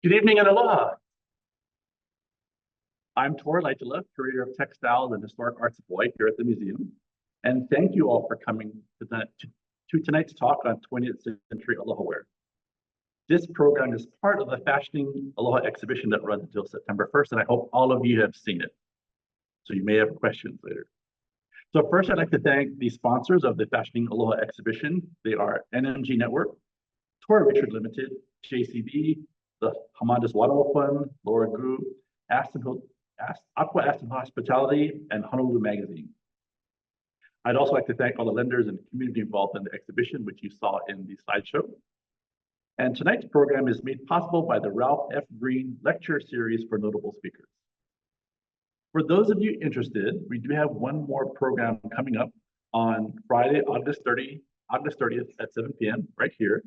Good evening and aloha. I'm Tor Leitala, Curator of Textiles and Historic Arts of Hawaii here at the museum. And thank you all for coming to tonight's talk on 20th century Aloha wear. This program is part of the Fashioning Aloha exhibition that runs until September 1st, and I hope all of you have seen it. So you may have questions later. So first, I'd like to thank the sponsors of the Fashioning Aloha exhibition. They are NMG Network, Tor Richard Limited, JCB, the Hamandas Waterwell Fund, Laura Group, Aqua Aston Hospitality, and Honolulu Magazine. I'd also like to thank all the lenders and community involved in the exhibition, which you saw in the slideshow. And tonight's program is made possible by the Ralph F. Green Lecture Series for Notable Speakers. For those of you interested, we do have one more program coming up on Friday, August 30th at 7 p.m. right here,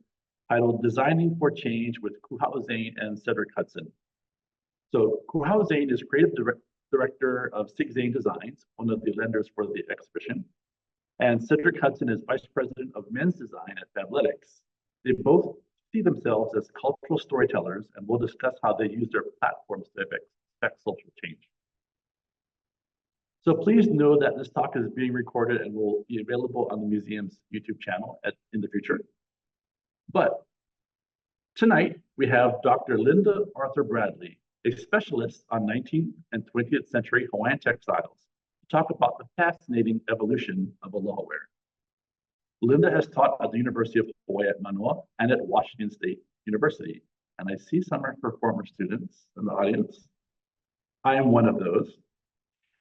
titled Designing for Change with Kuhau Zane and Cedric Hudson. So Kuhau Zane is creative director of Sig Zane Designs, one of the lenders for the exhibition. And Cedric Hudson is vice president of men's design at Fabletics. They both see themselves as cultural storytellers, and we'll discuss how they use their platforms to affect social change. So please know that this talk is being recorded and will be available on the museum's YouTube channel in the future. But tonight we have Dr. Linda Arthur Bradley, a specialist on 19th and 20th century Hawaiian textiles, to talk about the fascinating evolution of aloha wear. Linda has taught at the University of Hawaii at Manoa and at Washington State University, and I see some of her former students in the audience. I am one of those,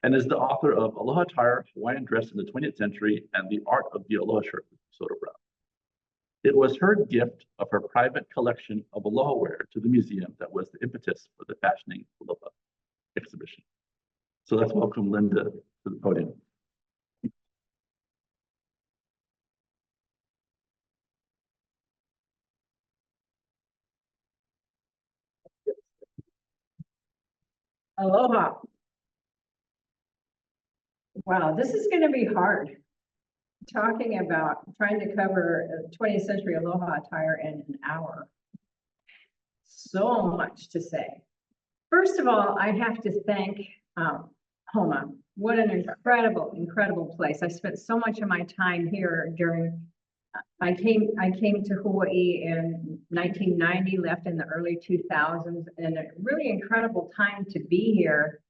and is the author of Aloha Attire, Hawaiian Dress in the 20th Century, and The Art of the Aloha Shirt with DeSoto Brown. It was her gift of her private collection of aloha wear to the museum that was the impetus for the Fashioning Aloha exhibition. So let's welcome Linda to the podium. Aloha. Wow, this is going to be hard. Talking about trying to cover 20th century aloha attire in an hour. So much to say. First of all, I have to thank HoMA. What an incredible, incredible place. I spent so much of my time here during, I came to Hawaii in 1990, left in the early 2000s, and a really incredible time to be here.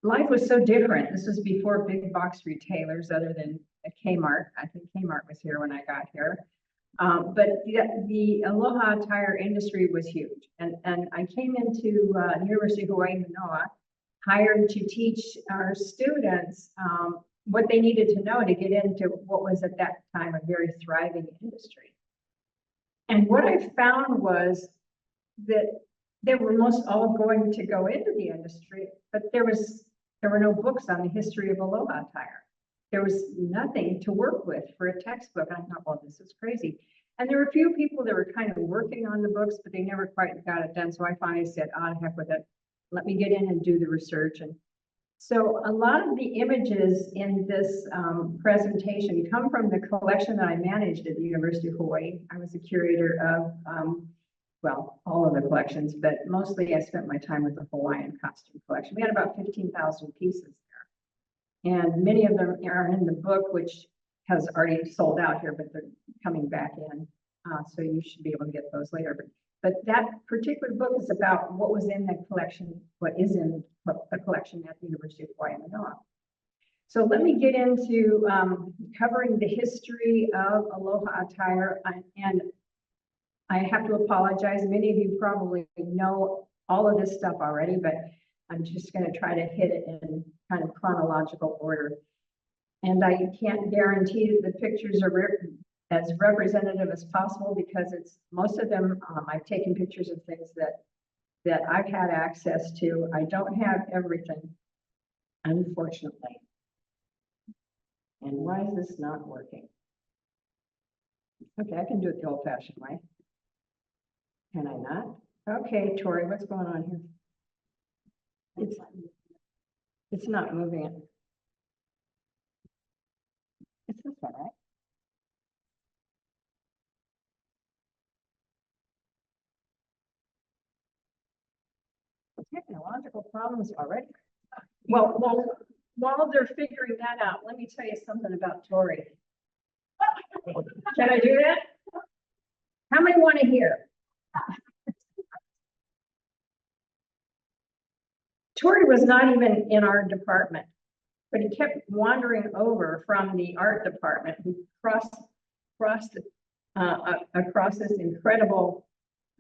Life was so different. This was before big box retailers other than a Kmart. I think Kmart was here when I got here. But the aloha attire industry was huge. And I came into University of Hawaii Manoa, hired to teach our students what they needed to know to get into what was at that time a very thriving industry. And what I found was that they were most all going to go into the industry, but there were no books on the history of aloha attire. There was nothing to work with for a textbook. I thought, well, this is crazy. And there were a few people that were kind of working on the books, but they never quite got it done. So I finally said, oh, heck with it. Let me get in and do the research. And so a lot of the images in this presentation come from the collection that I managed at the University of Hawaii. I was a curator of well, all of the collections, but mostly I spent my time with the Hawaiian costume collection. We had about 15,000 pieces there. And many of them are in the book, which has already sold out here, but they're coming back in. So you should be able to get those later. But that particular book is about what was in the collection, what is in the collection at the University of Hawaii Manoa. So let me get into covering the history of aloha attire, and I have to apologize. Many of you probably know all of this stuff already, but I'm just going to try to hit it in kind of chronological order. And I can't guarantee that the pictures are as representative as possible because it's most of them. I've taken pictures of things that I've had access to. I don't have everything, unfortunately. And why is this not working? Okay, I can do it the old-fashioned way. Can I not? Okay, Tori, what's going on here? It's not moving it. It's this one, right? technical problems already. Well, while they're figuring that out, let me tell you something about Tori. Can I do that? How many want to hear? Tori was not even in our department, but he kept wandering over from the art department. He crossed across this incredible,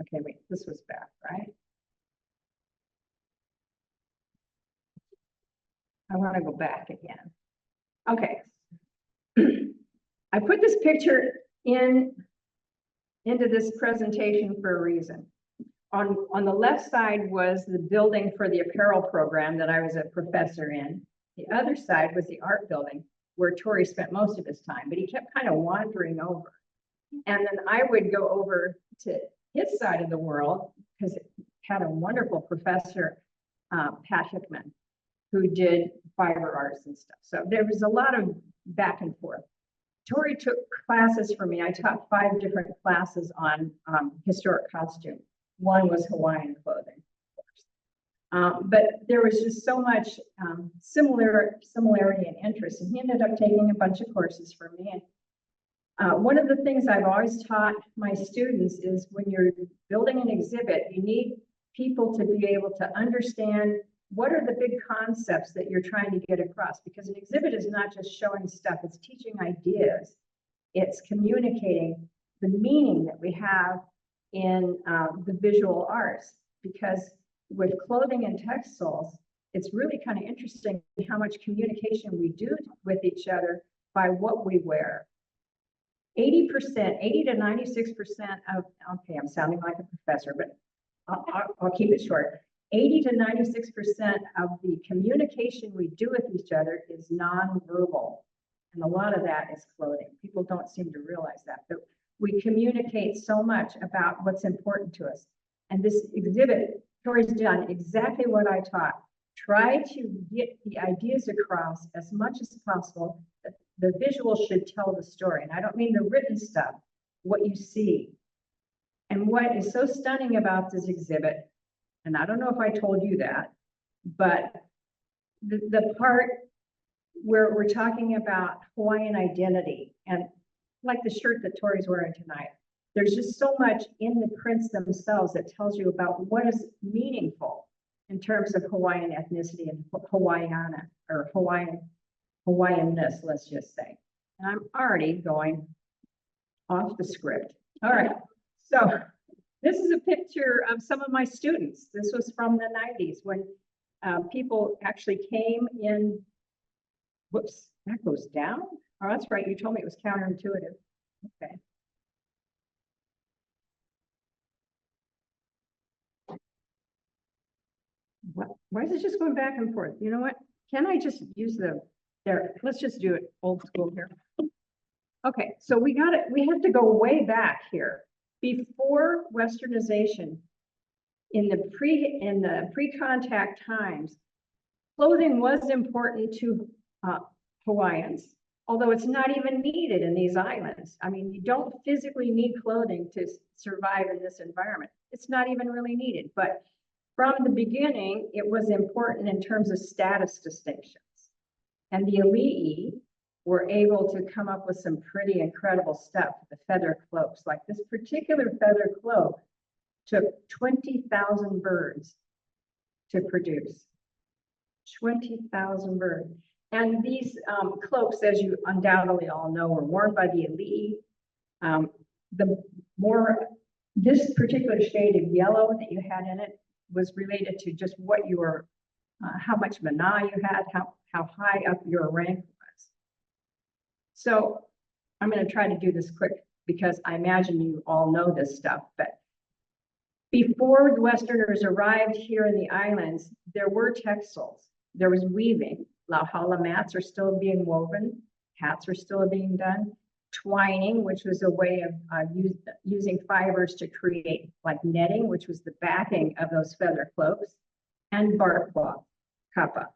okay, wait, this was back, right? I want to go back again. Okay. I put this picture into this presentation for a reason. On the left side was the building for the apparel program that I was a professor in. The other side was the art building where Tori spent most of his time, but he kept kind of wandering over. And then I would go over to his side of the world because it had a wonderful professor, Pat Hickman, who did fiber arts and stuff. So there was a lot of back and forth. Tori took classes for me. I taught 5 different classes on historic costume. One was Hawaiian clothing, of course. But there was just so much similarity and interest. And he ended up taking a bunch of courses for me. And one of the things I've always taught my students is when you're building an exhibit, you need people to be able to understand what are the big concepts that you're trying to get across? Because an exhibit is not just showing stuff, it's teaching ideas. It's communicating the meaning that we have in the visual arts. Because with clothing and textiles, it's really kind of interesting how much communication we do with each other by what we wear. 80% to 96% of, okay, I'm sounding like a professor, but I'll keep it short. 80 to 96% of the communication we do with each other is nonverbal. And a lot of that is clothing. People don't seem to realize that, but we communicate so much about what's important to us. And this exhibit, Tori's done exactly what I taught. Try to get the ideas across as much as possible. The visual should tell the story. And I don't mean the written stuff, what you see. And what is so stunning about this exhibit, and I don't know if I told you that, but the part where we're talking about Hawaiian identity, and like the shirt that Tori's wearing tonight, there's just so much in the prints themselves that tells you about what is meaningful in terms of Hawaiian ethnicity and Hawaiiana, or Hawaiianness, let's just say. And I'm already going off the script. All right, so this is a picture of some of my students. This was from the 90s when people actually came in. Whoops, that goes down? Oh, that's right, you told me it was counterintuitive. Okay. Why is it just going back and forth? You know what? Can I just use there, let's just do it old school here. Okay, so we have to go way back here. Before Westernization, in the pre-contact times, clothing was important to Hawaiians, although it's not even needed in these islands. I mean, you don't physically need clothing to survive in this environment. It's not even really needed, but from the beginning, it was important in terms of status distinctions. And the Ali'i were able to come up with some pretty incredible stuff, the feather cloaks. Like this particular feather cloak took 20,000 birds to produce. 20,000 birds. And these cloaks, as you undoubtedly all know, were worn by the Ali'i. This particular shade of yellow that you had in it was related to just what you were, how much mana you had, how high up your rank was. So I'm going to try to do this quick because I imagine you all know this stuff. But before the Westerners arrived here in the islands, there were textiles. There was weaving. Lauhala mats are still being woven. Hats are still being done. Twining, which was a way of using fibers to create like netting, which was the backing of those feather cloaks, and bark cloth, kapa.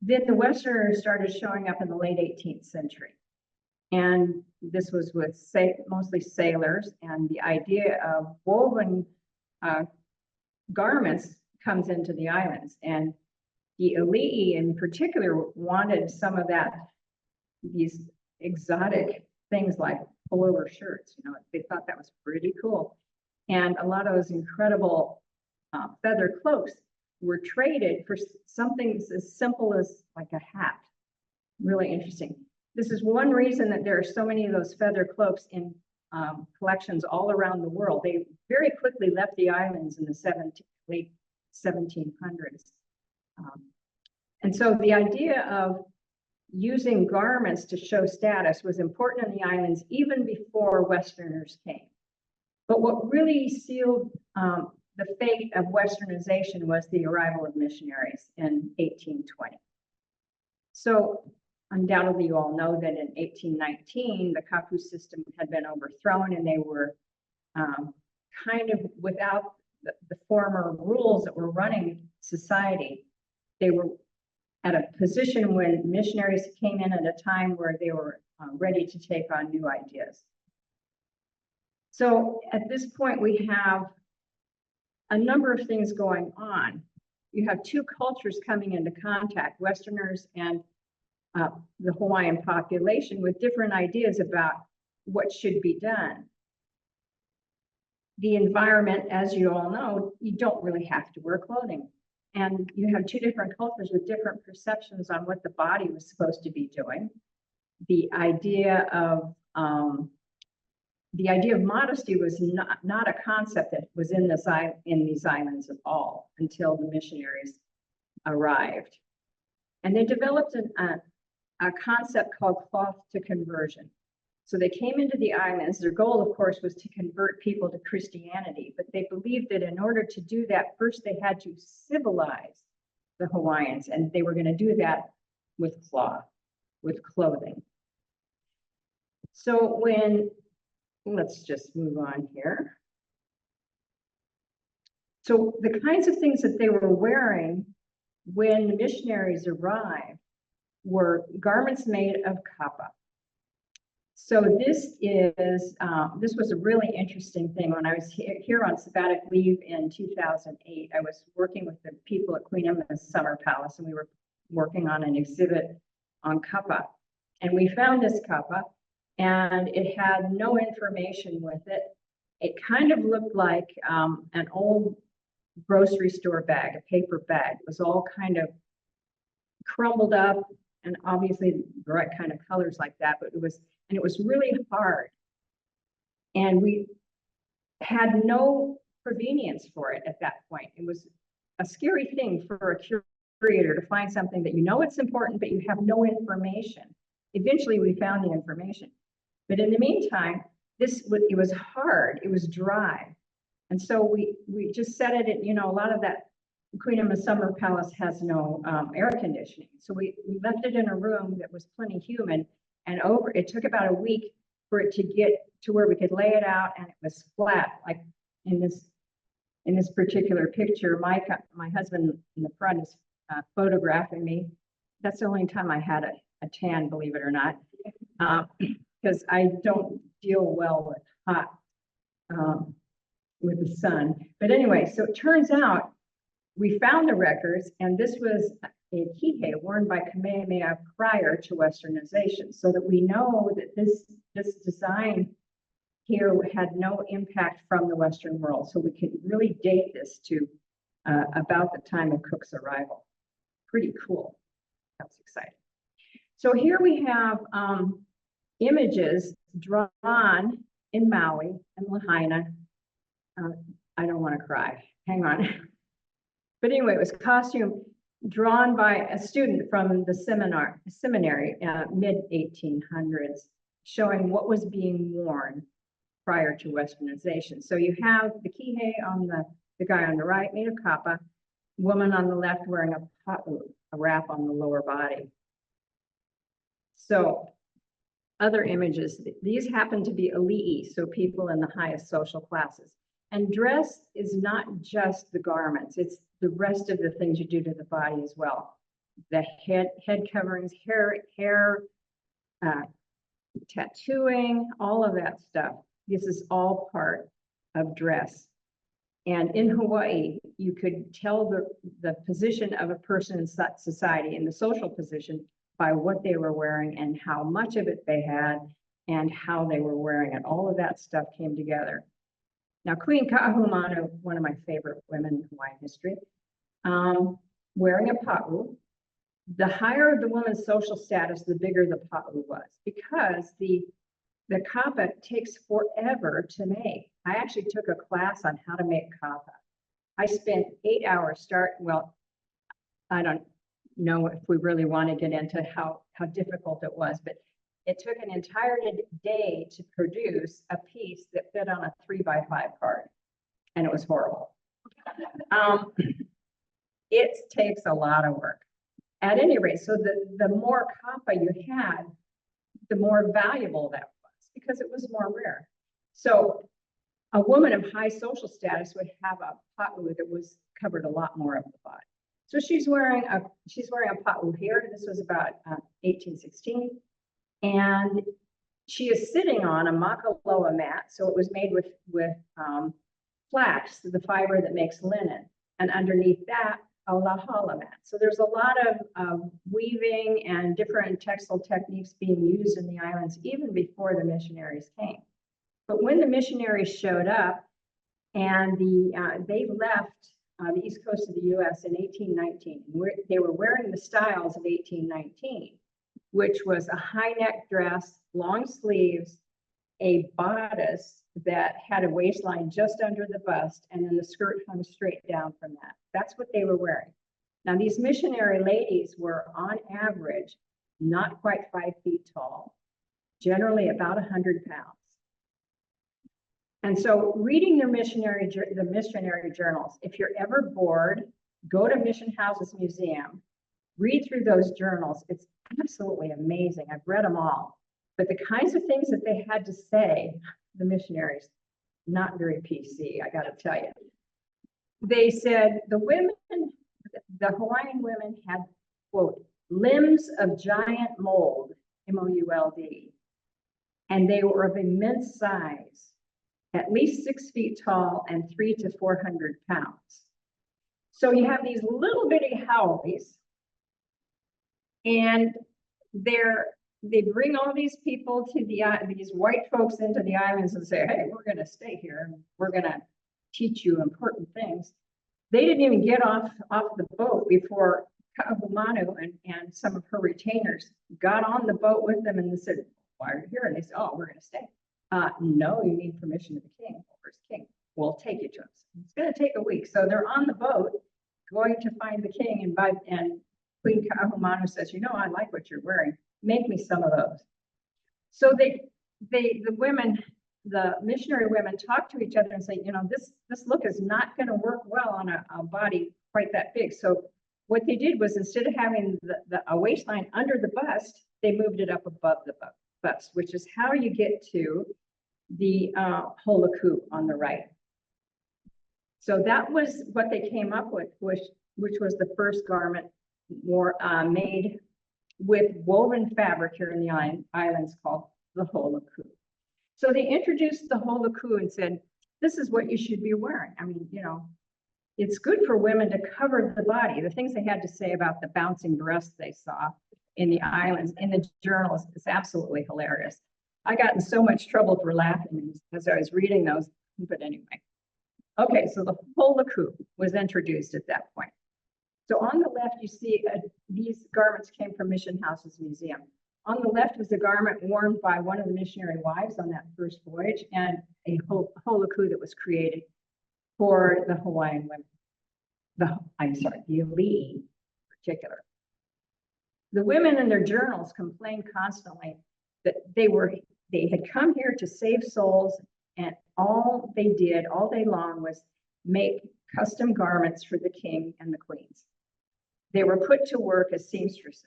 Then the Westerners started showing up in the late 18th century. And this was with mostly sailors, and the idea of woven garments comes into the islands. And the Ali'i in particular wanted some of that, these exotic things like pullover shirts, you know, they thought that was pretty cool. And a lot of those incredible feather cloaks were traded for something as simple as like a hat. Really interesting. This is one reason that there are so many of those feather cloaks in collections all around the world. They very quickly left the islands in the late 1700s. And so the idea of using garments to show status was important in the islands even before Westerners came. But what really sealed the fate of Westernization was the arrival of missionaries in 1820. So undoubtedly you all know that in 1819, the kapu system had been overthrown and they were kind of without the former rules that were running society. They were at a position when missionaries came in at a time where they were ready to take on new ideas. So at this point, we have a number of things going on. You have two cultures coming into contact, Westerners and the Hawaiian population, with different ideas about what should be done. The environment, as you all know, you don't really have to wear clothing. And you have two different cultures with different perceptions on what the body was supposed to be doing. The idea of modesty was not a concept that was in these islands at all until the missionaries arrived. And they developed a concept called cloth to conversion. So they came into the islands. Their goal, of course, was to convert people to Christianity, but they believed that in order to do that, first they had to civilize the Hawaiians, and they were going to do that with cloth, with clothing. So let's just move on here. So the kinds of things that they were wearing when the missionaries arrived were garments made of kapa. So this was a really interesting thing. When I was here on sabbatic leave in 2008, I was working with the people at Queen Emma's Summer Palace, and we were working on an exhibit on kapa. And we found this kapa, and it had no information with it. It kind of looked like an old grocery store bag, a paper bag. It was all kind of crumbled up, and obviously the right kind of colors like that, but it was really hard. And we had no provenience for it at that point. It was a scary thing for a curator to find something that you know it's important, but you have no information. Eventually we found the information. But in the meantime, it was hard, it was dry. And so we just set it in, you know, a lot of that Queen Emma's Summer Palace has no air conditioning. So we left it in a room that was plenty humid, and it took about a week for it to get to where we could lay it out, and it was flat, like in this particular picture. My husband in the front is photographing me. That's the only time I had a tan, believe it or not, because I don't deal well with hot, with the sun. But anyway, so it turns out we found the records, and this was a kihei worn by Kamehameha prior to Westernization, so that we know that this design here had no impact from the Western world. So we can really date this to about the time of Cook's arrival. Pretty cool. That's exciting. So here we have images drawn in Maui and Lahaina. I don't want to cry. Hang on. But anyway, it was costume drawn by a student from the seminary, mid-1800s, showing what was being worn prior to Westernization. So you have the kihei on the guy on the right, made of kapa, woman on the left wearing a pa'u, a wrap on the lower body. So other images, these happen to be ali'i, so people in the highest social classes. And dress is not just the garments, it's the rest of the things you do to the body as well. The head coverings, hair, tattooing, all of that stuff. This is all part of dress. And in Hawaii, you could tell the position of a person in society, in the social position, by what they were wearing and how much of it they had and how they were wearing it. All of that stuff came together. Now, Queen Kahumanu, one of my favorite women in Hawaiian history, wearing a pa'u. The higher the woman's social status, the bigger the pa'u was, because the kapa takes forever to make. I actually took a class on how to make kapa. I spent 8 hours well, I don't know if we really want to get into how difficult it was, but it took an entire day to produce a piece that fit on a 3x5 card, and it was horrible. It takes a lot of work. At any rate, so the more kapa you had, the more valuable that was, because it was more rare. So a woman of high social status would have a pa'u that was covered a lot more of the body. So she's wearing a pa'u here. This was about 1816, and she is sitting on a makaloa mat. So it was made with flax, the fiber that makes linen, and underneath that, a lahala mat. So there's a lot of weaving and different textile techniques being used in the islands even before the missionaries came. But when the missionaries showed up, and they left the east coast of the U.S. in 1819, they were wearing the styles of 1819, which was a high neck dress, long sleeves, a bodice that had a waistline just under the bust, and then the skirt hung straight down from that. That's what they were wearing. Now, these missionary ladies were on average not quite 5 feet tall, generally about 100 pounds. And so reading the missionary journals, if you're ever bored, go to Mission Houses Museum, read through those journals. It's absolutely amazing. I've read them all. But the kinds of things that they had to say, the missionaries, not very PC, I got to tell you. They said the Hawaiian women had, quote, limbs of giant mold, M-O-U-L-D, and they were of immense size, at least 6 feet tall and 300 to 400 pounds. So you have these little bitty haoles, and they bring all these people to these white folks into the islands and say, hey, we're going to stay here and we're going to teach you important things. They didn't even get off the boat before Kahumanu and some of her retainers got on the boat with them, and they said, why are you here? And they said, oh, we're going to stay. No, you need permission of the king. Where's the king? We'll take you to him. It's going to take a week. So they're on the boat going to find the king, and Queen Kahumanu says, you know, I like what you're wearing. Make me some of those. So the missionary women talk to each other and say, you know, this look is not going to work well on a body quite that big. So what they did was, instead of having a waistline under the bust, they moved it up above the bust, which is how you get to the holoku on the right. So that was what they came up with, which was the first garment made with woven fabric here in the islands called the holoku. So they introduced the holoku and said, this is what you should be wearing. I mean, you know, it's good for women to cover the body. The things they had to say about the bouncing breasts they saw in the islands, in the journals, is absolutely hilarious. I got in so much trouble for laughing as I was reading those, but anyway. Okay, so the holoku was introduced at that point. So on the left, you see these garments came from Mission Houses Museum. On the left was a garment worn by one of the missionary wives on that first voyage, and a holoku that was created for the Hawaiian women. The Ali'i in particular. The women in their journals complained constantly that they had come here to save souls, and all they did all day long was make custom garments for the king and the queens. They were put to work as seamstresses.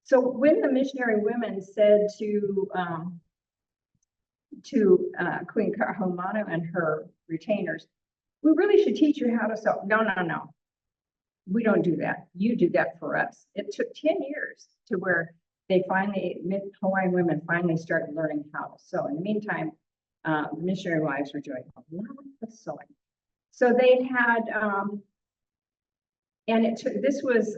So when the missionary women said to Queen Kahumanu and her retainers, we really should teach you how to sew. No. We don't do that. You do that for us. It took 10 years to where Hawaiian women finally started learning how to sew. In the meantime, the missionary wives were doing a lot of sewing. So they had, and it took, this was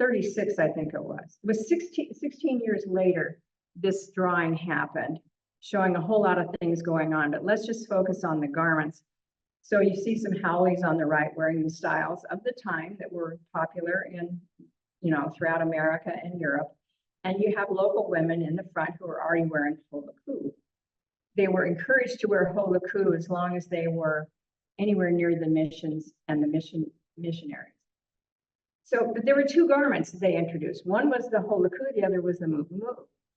36, I think it was. It was 16 years later, this drawing happened, showing a whole lot of things going on, but let's just focus on the garments. So you see some haoles on the right wearing the styles of the time that were popular in, throughout America and Europe. And you have local women in the front who are already wearing holoku. They were encouraged to wear holoku as long as they were anywhere near the missions and the missionaries. So, but there were two garments they introduced. One was the holoku, the other was the mu'umu.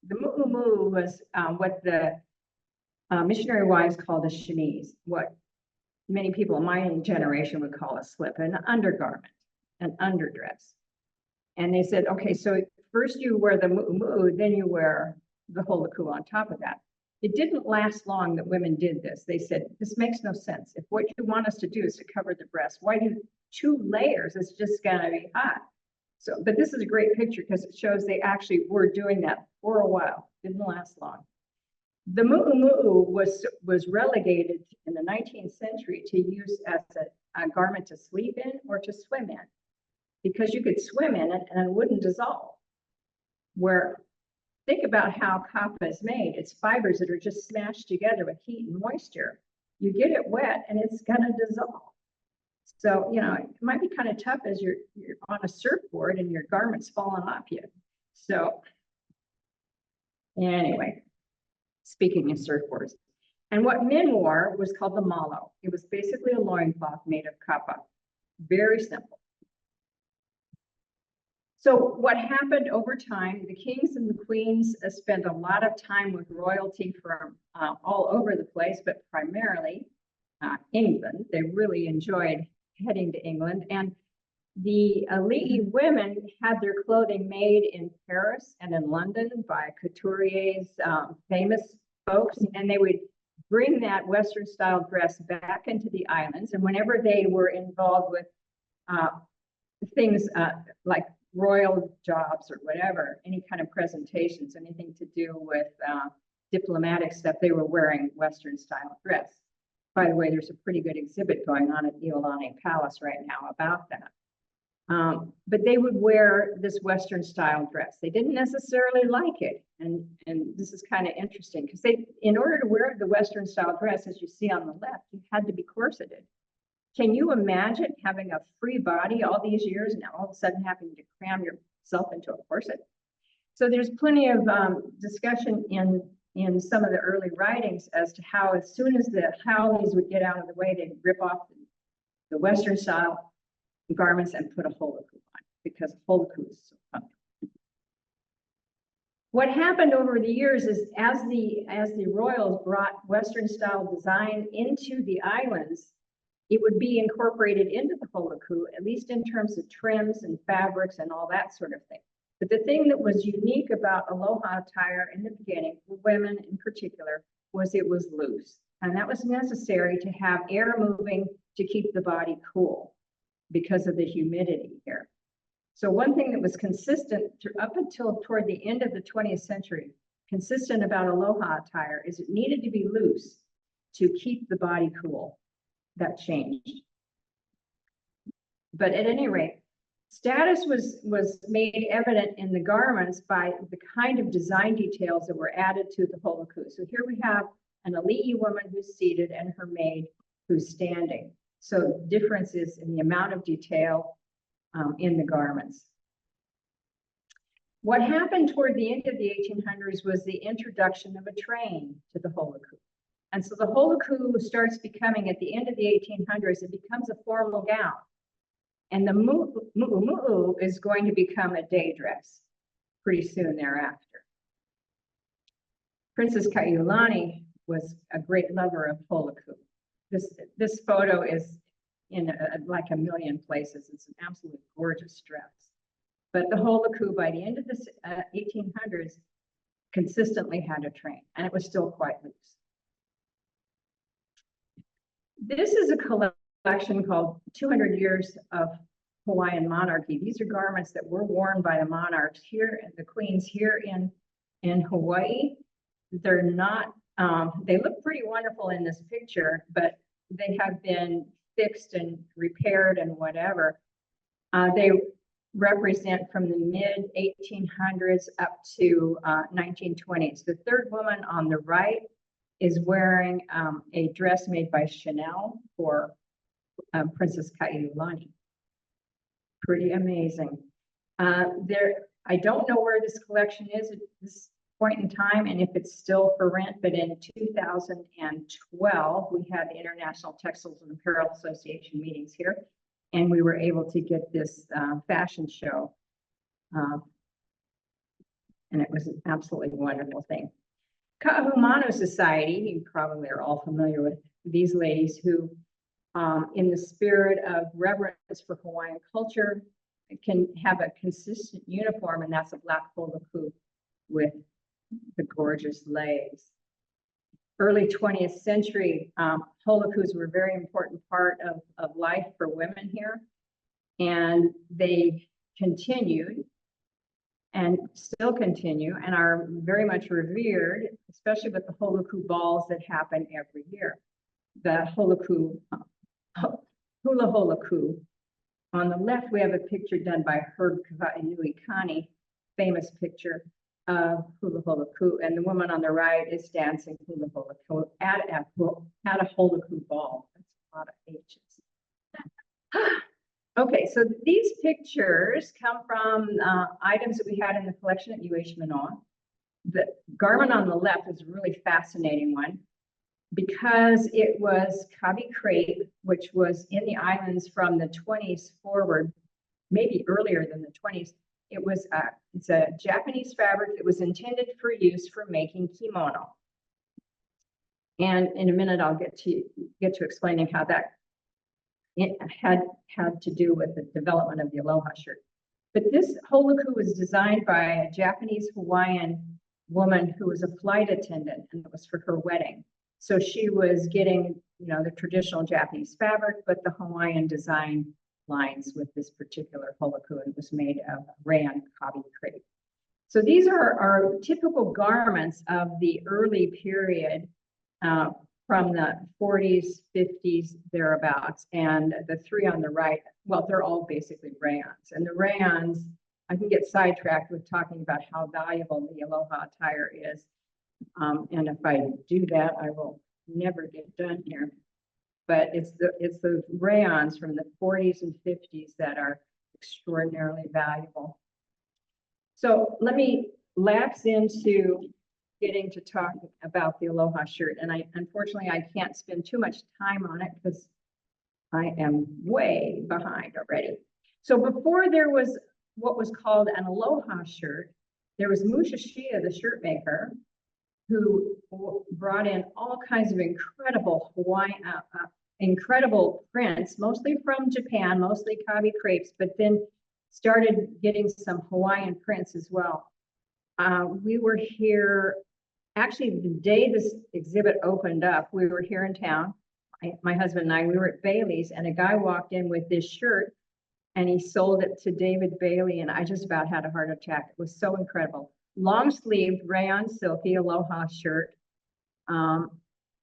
The mu'umu was what the missionary wives called a chemise, what many people in my generation would call a slip, an undergarment, an underdress. And they said, okay, so first you wear the mu'umu, then you wear the holoku on top of that. It didn't last long that women did this. They said, this makes no sense. If what you want us to do is to cover the breast, why do 2 layers? It's just gonna be hot. So, but this is a great picture because it shows they actually were doing that for a while. Didn't last long. The mu'umu was relegated in the 19th century to use as a garment to sleep in or to swim in, because you could swim in it and it wouldn't dissolve. Where, think about how kapa is made. It's fibers that are just smashed together with heat and moisture. You get it wet and it's gonna dissolve. So, it might be kind of tough as you're on a surfboard and your garment's falling off you. So anyway, speaking of surfboards. And what men wore was called the malo. It was basically a loincloth made of kapa. Very simple. So what happened over time, the kings and the queens spent a lot of time with royalty from all over the place, but primarily England. They really enjoyed heading to England. And the elite women had their clothing made in Paris and in London by couturiers, famous folks, and they would bring that Western style dress back into the islands. And whenever they were involved with things like royal jobs or whatever, any kind of presentations, anything to do with diplomatic stuff, they were wearing Western style dress. By the way, there's a pretty good exhibit going on at Iolani Palace right now about that. But they would wear this Western style dress. They didn't necessarily like it. And this is kind of interesting because in order to wear the Western style dress, as you see on the left, you had to be corseted. Can you imagine having a free body all these years and now all of a sudden having to cram yourself into a corset? So there's plenty of discussion in some of the early writings as to how as soon as the haoles would get out of the way, they'd rip off the Western style garments and put a holoku on because holoku is so comfortable. What happened over the years is as the royals brought Western style design into the islands, it would be incorporated into the holoku, at least in terms of trims and fabrics and all that sort of thing. But the thing that was unique about Aloha attire in the beginning, for women in particular, was it was loose. And that was necessary to have air moving to keep the body cool because of the humidity here. So one thing that was consistent up until toward the end of the 20th century, consistent about Aloha attire, is it needed to be loose to keep the body cool. That changed. But at any rate, status was made evident in the garments by the kind of design details that were added to the holoku. So here we have an ali'i woman who's seated and her maid who's standing. So differences in the amount of detail in the garments. What happened toward the end of the 1800s was the introduction of a train to the holoku. And so the holoku starts becoming, at the end of the 1800s, it becomes a formal gown. And the mu'umu is going to become a day dress pretty soon thereafter. Princess Kaiulani was a great lover of holoku. This photo is in like a million places. It's an absolutely gorgeous dress. But the holoku by the end of the 1800s consistently had a train, and it was still quite loose. This is a collection called 200 Years of Hawaiian Monarchy. These are garments that were worn by the monarchs here and the queens here in Hawaii. They're not, they look pretty wonderful in this picture, but they have been fixed and repaired and whatever. They represent from the mid 1800s up to 1920s. The third woman on the right is wearing a dress made by Chanel for Princess Kaiulani. Pretty amazing. I don't know where this collection is at this point in time and if it's still for rent, but in 2012, we had the International Textiles and Apparel Association meetings here, and we were able to get this fashion show. And it was an absolutely wonderful thing. Ka'ahumanu Society, you probably are all familiar with these ladies who, in the spirit of reverence for Hawaiian culture, can have a consistent uniform, and that's a black holoku with the gorgeous legs. Early 20th century, holokus were a very important part of life for women here, and they continued and still continue and are very much revered, especially with the holoku balls that happen every year. The holoku, hula holoku. On the left, we have a picture done by Herb Kavainui Kani, famous picture of hula holoku, and the woman on the right is dancing hula holoku at a holoku ball. That's a lot of H's. Okay, so these pictures come from items that we had in the collection at UH Manoa. The garment on the left is a really fascinating one because it was kabi crepe, which was in the islands from the 20s forward, maybe earlier than the 20s. It's a Japanese fabric that was intended for use for making kimono. And in a minute, I'll get to explaining how that it had to do with the development of the Aloha shirt. But this holoku was designed by a Japanese Hawaiian woman who was a flight attendant, and it was for her wedding. So she was getting, the traditional Japanese fabric, but the Hawaiian design lines with this particular holoku, and it was made of rayon kabi crepe. So these are typical garments of the early period from the 40s, 50s, thereabouts, and the three on the right, well, they're all basically rayons. And the rayons, I can get sidetracked with talking about how valuable the Aloha attire is. And if I do that, I will never get done here. But it's the rayons from the 40s and 50s that are extraordinarily valuable. So let me lapse into getting to talk about the Aloha shirt. And unfortunately, I can't spend too much time on it because I am way behind already. So before there was what was called an Aloha shirt, there was Musha Shia, the shirt maker, who brought in all kinds of incredible Hawaiian, incredible prints, mostly from Japan, mostly kabi crepes, but then started getting some Hawaiian prints as well. We were here, actually the day this exhibit opened up, we were here in town, my husband and I, we were at Bailey's, and a guy walked in with this shirt and he sold it to David Bailey, and I just about had a heart attack. It was so incredible. Long sleeved rayon silky Aloha shirt.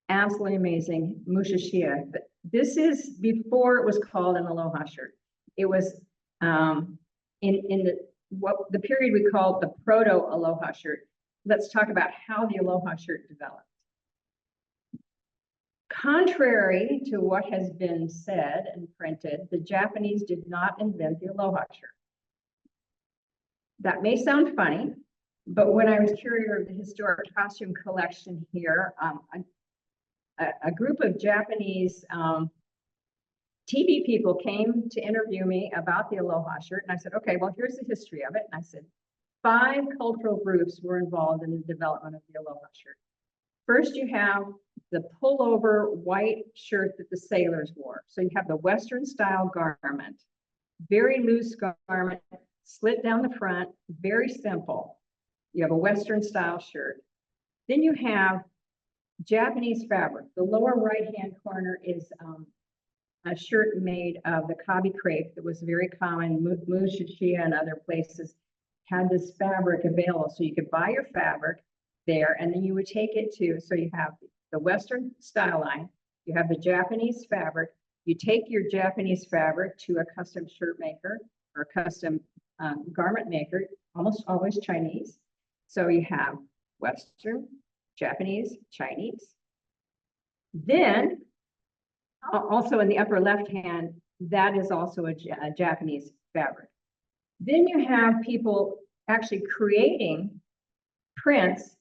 Absolutely amazing. Musha Shia. But this is before it was called an Aloha shirt. It was in the period we called the proto Aloha shirt. Let's talk about how the Aloha shirt developed. Contrary to what has been said and printed, the Japanese did not invent the Aloha shirt. That may sound funny, but when I was curator of the historic costume collection here, a group of Japanese TV people came to interview me about the Aloha shirt. And I said, okay, well, here's the history of it. And I said, 5 cultural groups were involved in the development of the Aloha shirt. First, you have the pullover white shirt that the sailors wore. So you have the Western style garment, very loose garment, slit down the front, very simple. You have a Western style shirt. Then you have Japanese fabric. The lower right-hand corner is a shirt made of the kabi crepe that was very common. Musha Shia and other places had this fabric available. So you could buy your fabric there, and then you would take it to, so you have the Western style line, You have the Japanese fabric. You take your Japanese fabric to a custom shirt maker or custom garment maker, almost always Chinese. So you have Western, Japanese, Chinese. Then, also in the upper left hand, that is also a Japanese fabric. Then you have people actually creating prints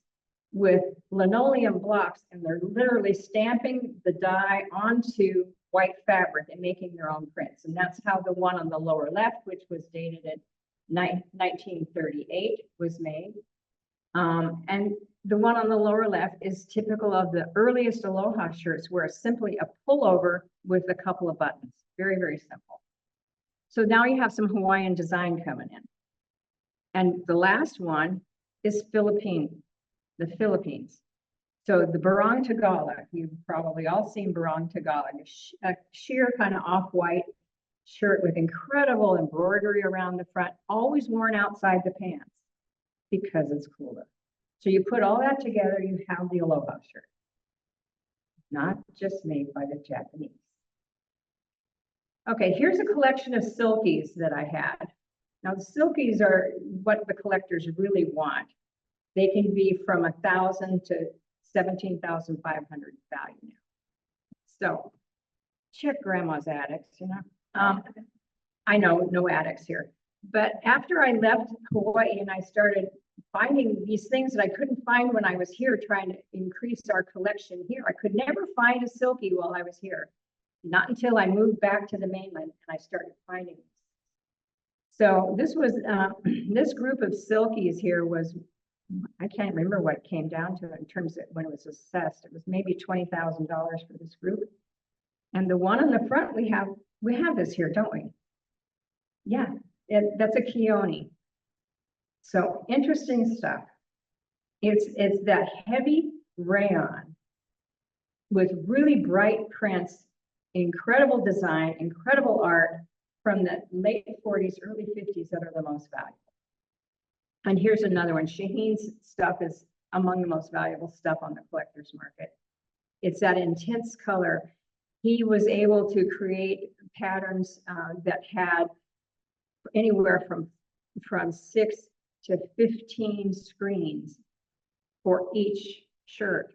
with linoleum blocks, and they're literally stamping the dye onto white fabric and making their own prints. And that's how the one on the lower left, which was dated at 1938, was made. And the one on the lower left is typical of the earliest Aloha shirts, where it's simply a pullover with a couple of buttons. Very, very simple. So now you have some Hawaiian design coming in. And the last one is the Philippines. So the Barong Tagalog, you've probably all seen Barong Tagalog, a sheer kind of off-white shirt with incredible embroidery around the front, always worn outside the pants because it's cooler. So you put all that together, you have the Aloha shirt, not just made by the Japanese. Okay, here's a collection of silkies that I had. Now the silkies are what the collectors really want. They can be from 1,000 to 17,500 value now. So check grandma's attics, you know. I know, no attics here. But after I left Hawaii and I started finding these things that I couldn't find when I was here, trying to increase our collection here, I could never find a silky while I was here. Not until I moved back to the mainland and I started finding them. So this was, this group of silkies here was, I can't remember what it came down to in terms of when it was assessed. It was maybe $20,000 for this group. And the one on the front, we have this here, don't we? Yeah, that's a Keone. So interesting stuff. It's that heavy rayon with really bright prints, incredible design, incredible art from the late 40s, early 50s that are the most valuable. And here's another one. Shaheen's stuff is among the most valuable stuff on the collector's market. It's that intense color. He was able to create patterns that had anywhere from 6 to 15 screens for each shirt.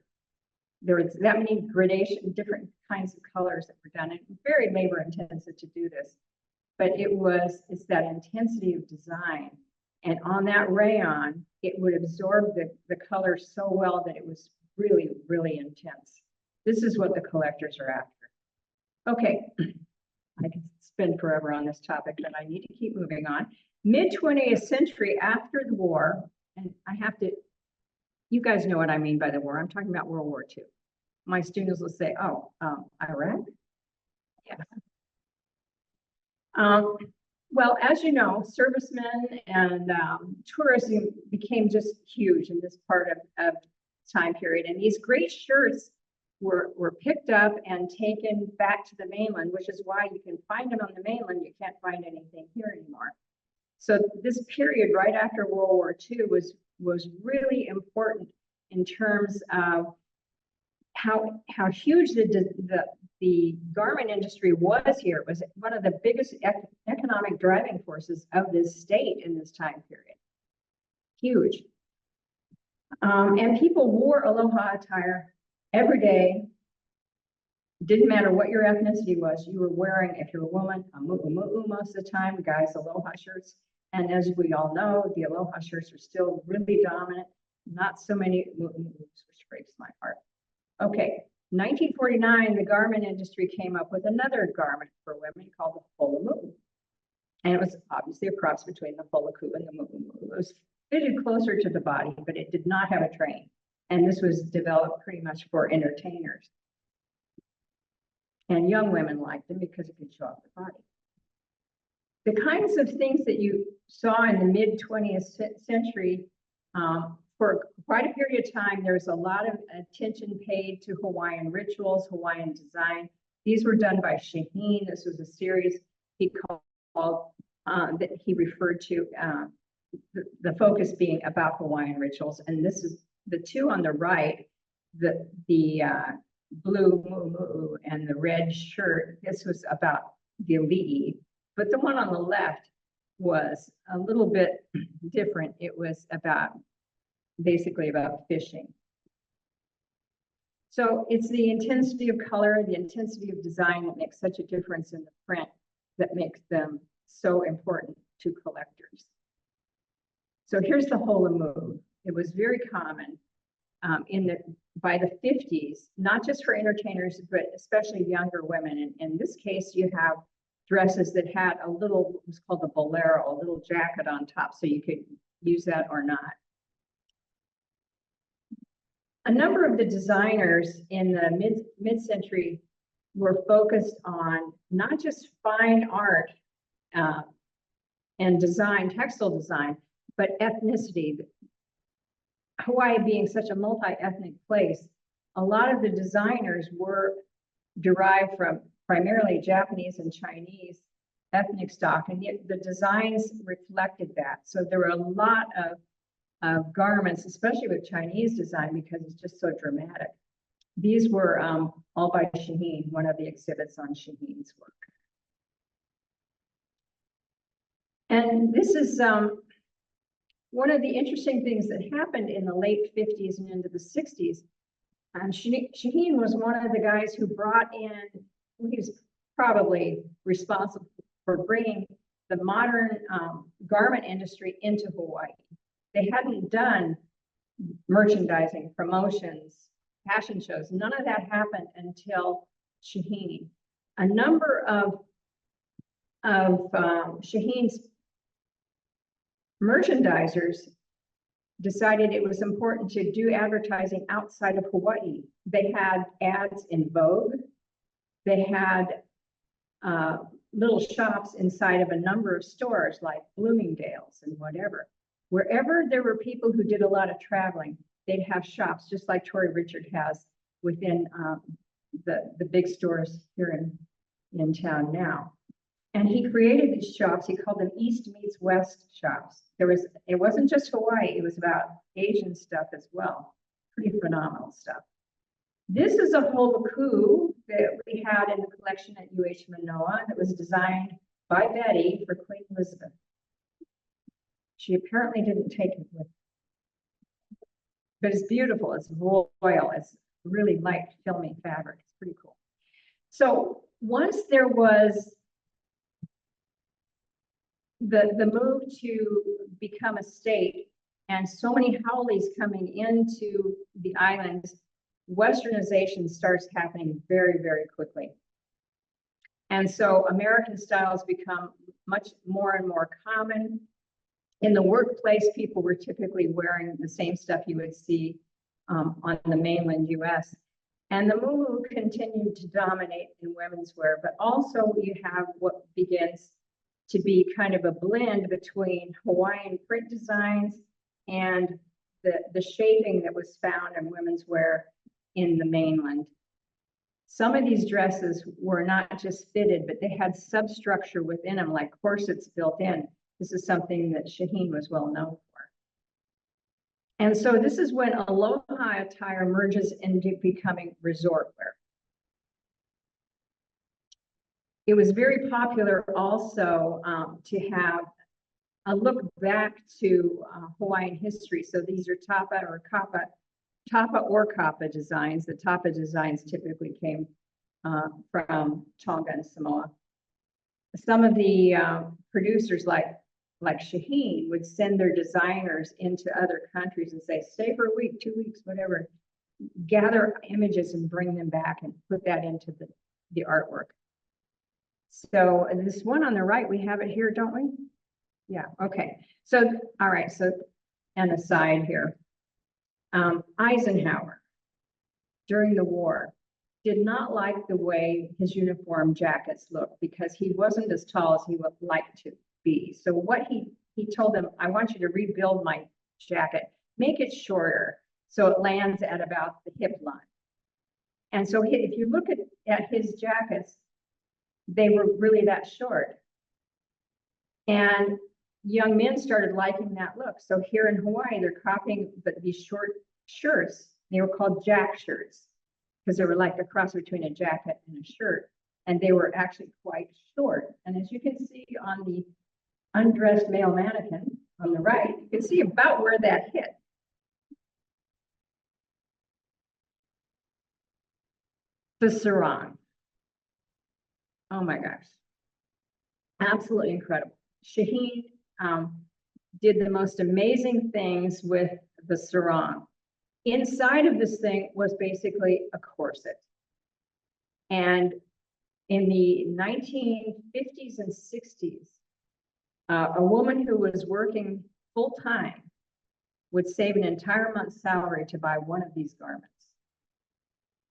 There was that many gradation, different kinds of colors that were done. And very labor intensive to do this, but it's that intensity of design. And on that rayon, it would absorb the color so well that it was really, really intense. This is what the collectors are after. Okay, I could spend forever on this topic, but I need to keep moving on. Mid-20th century, after the war, and you guys know what I mean by the war. I'm talking about World War II. My students will say, oh, Iraq? Yeah. Well, as you know, servicemen and tourism became just huge in this part of time period. And these great shirts were picked up and taken back to the mainland, which is why you can find them on the mainland. You can't find anything here anymore. So this period right after World War II was really important in terms of how huge the garment industry was here. It was one of the biggest economic driving forces of this state in this time period. Huge. And people wore Aloha attire every day. Didn't matter what your ethnicity was, you were wearing, if you're a woman, a mu'u most of the time, guys, Aloha shirts. And as we all know, the Aloha shirts are still really dominant. Not so many mu'us, which breaks my heart. Okay, 1949, the garment industry came up with another garment for women called the holomu'u. And it was obviously a cross between the holoku and the mu'u. It was fitted closer to the body, but it did not have a train. And this was developed pretty much for entertainers. And young women liked them because it could show off the body. The kinds of things that you saw in the mid-20th century, for quite a period of time, there was a lot of attention paid to Hawaiian rituals, Hawaiian design. These were done by Shaheen. This was a series he called, that he referred to, the focus being about Hawaiian rituals. And this is the two on the right, the blue muumuu and the red shirt. This was about the ali'i, but the one on the left was a little bit different. It was basically about fishing. So it's the intensity of color, the intensity of design that makes such a difference in the print that makes them so important to collectors. So here's the hula. It was very common by the 50s, not just for entertainers, but especially younger women. And in this case, you have dresses that had a little, it was called a bolero, a little jacket on top, so you could use that or not. A number of the designers in the mid-century were focused on not just fine art and design, textile design, but ethnicity. Hawaii being such a multi-ethnic place, a lot of the designers were derived from primarily Japanese and Chinese ethnic stock, and yet the designs reflected that. So there were a lot of garments, especially with Chinese design, because it's just so dramatic. These were all by Shaheen, one of the exhibits on Shaheen's work. And this is one of the interesting things that happened in the late 50s and into the 60s. Shaheen was one of the guys who brought in, he was probably responsible for bringing the modern garment industry into Hawaii. They hadn't done merchandising, promotions, fashion shows. None of that happened until Shaheen. A number of Shaheen's merchandisers decided it was important to do advertising outside of Hawaii. They had ads in Vogue. They had little shops inside of a number of stores like Bloomingdale's and whatever. Wherever there were people who did a lot of traveling, they'd have shops, just like Tori Richard has within the big stores here in town now. And he created these shops. He called them East meets West shops. It wasn't just Hawaii. It was about Asian stuff as well. Pretty phenomenal stuff. This is a holoku that we had in the collection at UH Manoa that was designed by Betty for Queen Elizabeth. She apparently didn't take it with her. But it's beautiful. It's royal. It's really light, filmy fabric. It's pretty cool. So once there was the move to become a state and so many haoles coming into the islands, Westernization starts happening very, very quickly. And so American styles become much more and more common. In the workplace, people were typically wearing the same stuff you would see on the mainland US. And the muumuu continued to dominate in women's wear, but also you have what begins to be kind of a blend between Hawaiian print designs and the shaping that was found in women's wear in the mainland. Some of these dresses were not just fitted, but they had substructure within them, like corsets built in. This is something that Shaheen was well known for. And so this is when Aloha Attire merges into becoming resort wear. It was very popular also to have a look back to Hawaiian history. So these are tapa or kapa designs. The tapa designs typically came from Tonga and Samoa. Some of the producers like Shaheen would send their designers into other countries and say, stay for a week, 2 weeks, whatever, gather images and bring them back and put that into the artwork. So this one on the right, we have it here, don't we? Yeah, okay. So, all right, so, and aside here, Eisenhower, during the war, did not like the way his uniform jackets looked because he wasn't as tall as he would like to be. So what he told them, I want you to rebuild my jacket, make it shorter so it lands at about the hip line. And so if you look at his jackets, they were really that short. And young men started liking that look. So here in Hawaii, they're copying these short shirts. They were called jack shirts. because they were like a cross between a jacket and a shirt, and they were actually quite short. And as you can see on the undressed male mannequin on the right, you can see about where that hit. The sarong. Oh my gosh. Absolutely incredible. Shaheen did the most amazing things with the sarong. Inside of this thing was basically a corset. And in the 1950s and 60s, a woman who was working full-time would save an entire month's salary to buy one of these garments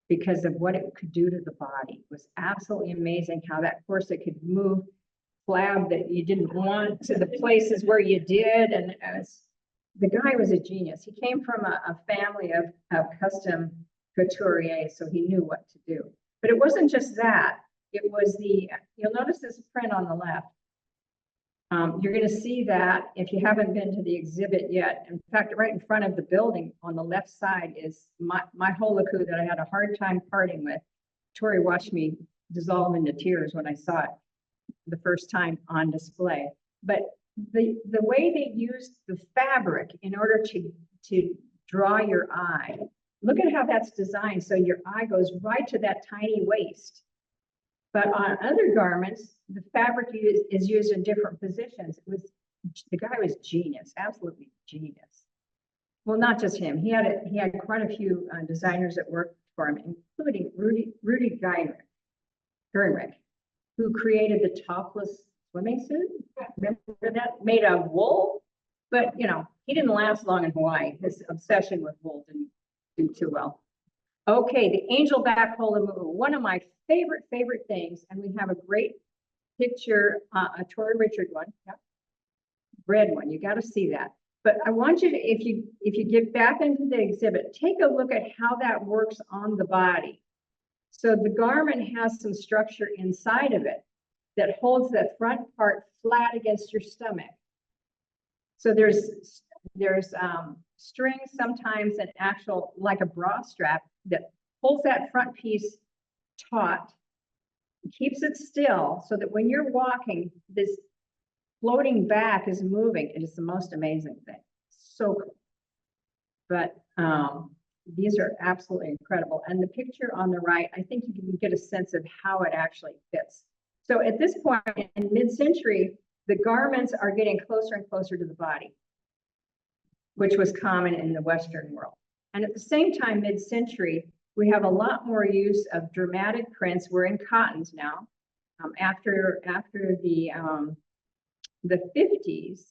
because of what it could do to the body. It was absolutely amazing how that corset could move flab that you didn't want to the places where you did. And the guy was a genius. He came from a family of custom couturiers, so he knew what to do. But it wasn't just that. It was you'll notice this print on the left. You're going to see that if you haven't been to the exhibit yet. In fact, right in front of the building on the left side is my holoku that I had a hard time parting with. Tori watched me dissolve into tears when I saw it the first time on display. But the way they used the fabric in order to draw your eye, look at how that's designed. So your eye goes right to that tiny waist. But on other garments, the fabric is used in different positions. The guy was genius, absolutely genius. Well, not just him. He had quite a few designers that worked for him, including Rudy Gernreich, who created the topless swimming suit. Remember that? Made of wool. But he didn't last long in Hawaii. His obsession with wool didn't do too well. Okay, the angel back holomu, one of my favorite things, and we have a great picture, a Tori Richard one, yeah. Red one. You got to see that. But I want you to, if you get back into the exhibit, take a look at how that works on the body. So the garment has some structure inside of it that holds that front part flat against your stomach. So there's strings, sometimes an actual, like a bra strap that holds that front piece taut, keeps it still so that when you're walking, this floating back is moving. It is the most amazing thing. So cool. But these are absolutely incredible. And the picture on the right, I think you can get a sense of how it actually fits. So at this point in mid-century, the garments are getting closer and closer to the body, which was common in the Western world. And at the same time, mid-century, we have a lot more use of dramatic prints. We're in cottons now. After the 50s,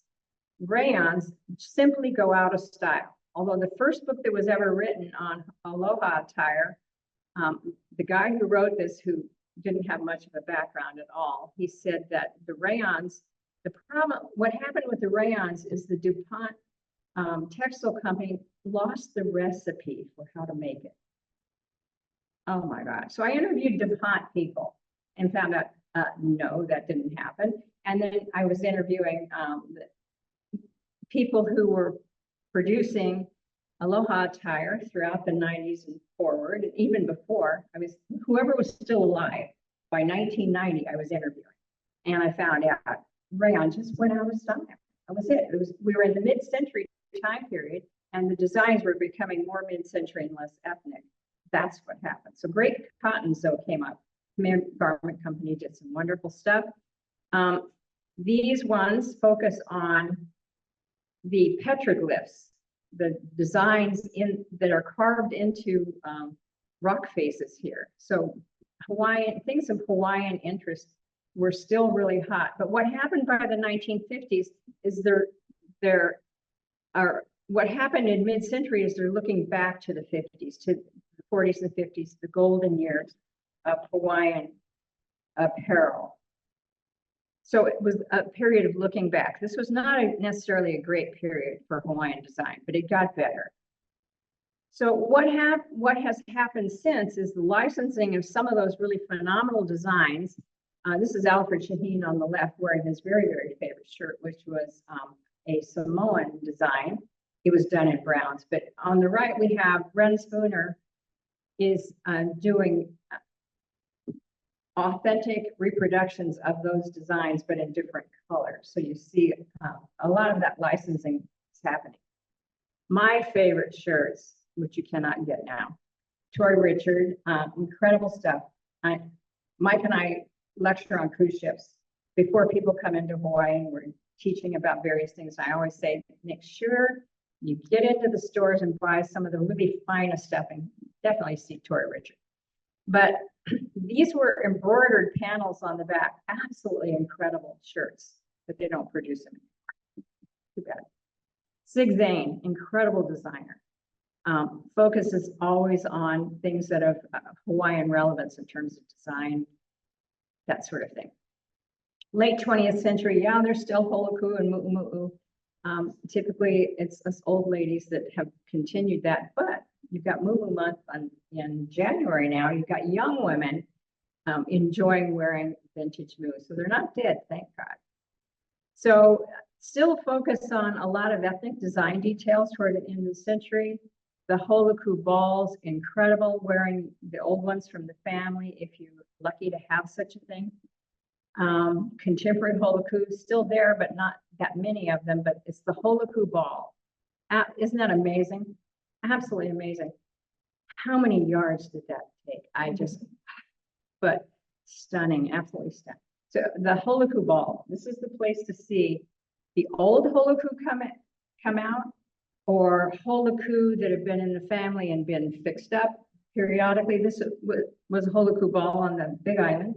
rayons simply go out of style. Although the first book that was ever written on Aloha Attire, the guy who wrote this, who didn't have much of a background at all, he said that the rayons, what happened with the rayons is the DuPont textile company lost the recipe for how to make it. Oh my God. So I interviewed DuPont people and found out, no, that didn't happen. And then I was interviewing the people who were producing Aloha Attire throughout the 90s and forward, and even before. Whoever was still alive by 1990, I was interviewing. And I found out rayon just went out of style. That was it. We were in the mid-century time period, and the designs were becoming more mid-century and less ethnic. That's what happened. So great cottons, though, came up. Command Garment Company did some wonderful stuff. These ones focus on the petroglyphs, the designs that are carved into rock faces here. So things of Hawaiian interest were still really hot. But what happened by the 1950s is what happened in mid-century is they're looking back to the 50s, to the 40s and 50s, the golden years of Hawaiian apparel. So it was a period of looking back. This was not necessarily a great period for Hawaiian design, but it got better. So what has happened since is the licensing of some of those really phenomenal designs. This is Alfred Shaheen on the left wearing his very, very favorite shirt, which was a Samoan design. It was done in browns. But on the right, we have Ren Spooner is doing authentic reproductions of those designs, but in different colors. So you see a lot of that licensing is happening. My favorite shirts, which you cannot get now, Tori Richard, incredible stuff. Mike and I lecture on cruise ships. Before people come into Hawaii and we're teaching about various things, I always say, make sure you get into the stores and buy some of the really finest stuff, and definitely see Tori Richard. But these were embroidered panels on the back, absolutely incredible shirts, but they don't produce them anymore. Too bad. Sig Zane, incredible designer. Focuses always on things that have Hawaiian relevance in terms of design, that sort of thing. Late 20th century, yeah, there's still holoku and mu'umu'u. Typically, it's us old ladies that have continued that, but you've got mu'u month in January now. You've got young women enjoying wearing vintage mu'u, so they're not dead, thank God. So still focus on a lot of ethnic design details toward the end of the century. The holoku balls, incredible, wearing the old ones from the family, if you're lucky to have such a thing. Contemporary holoku, still there, but not that many of them, but it's the holoku ball. Isn't that amazing? Absolutely amazing. How many yards did that take? But stunning, absolutely stunning. So the holoku ball, this is the place to see the old holoku come out, or holoku that have been in the family and been fixed up periodically. This was a holoku ball on the Big Island.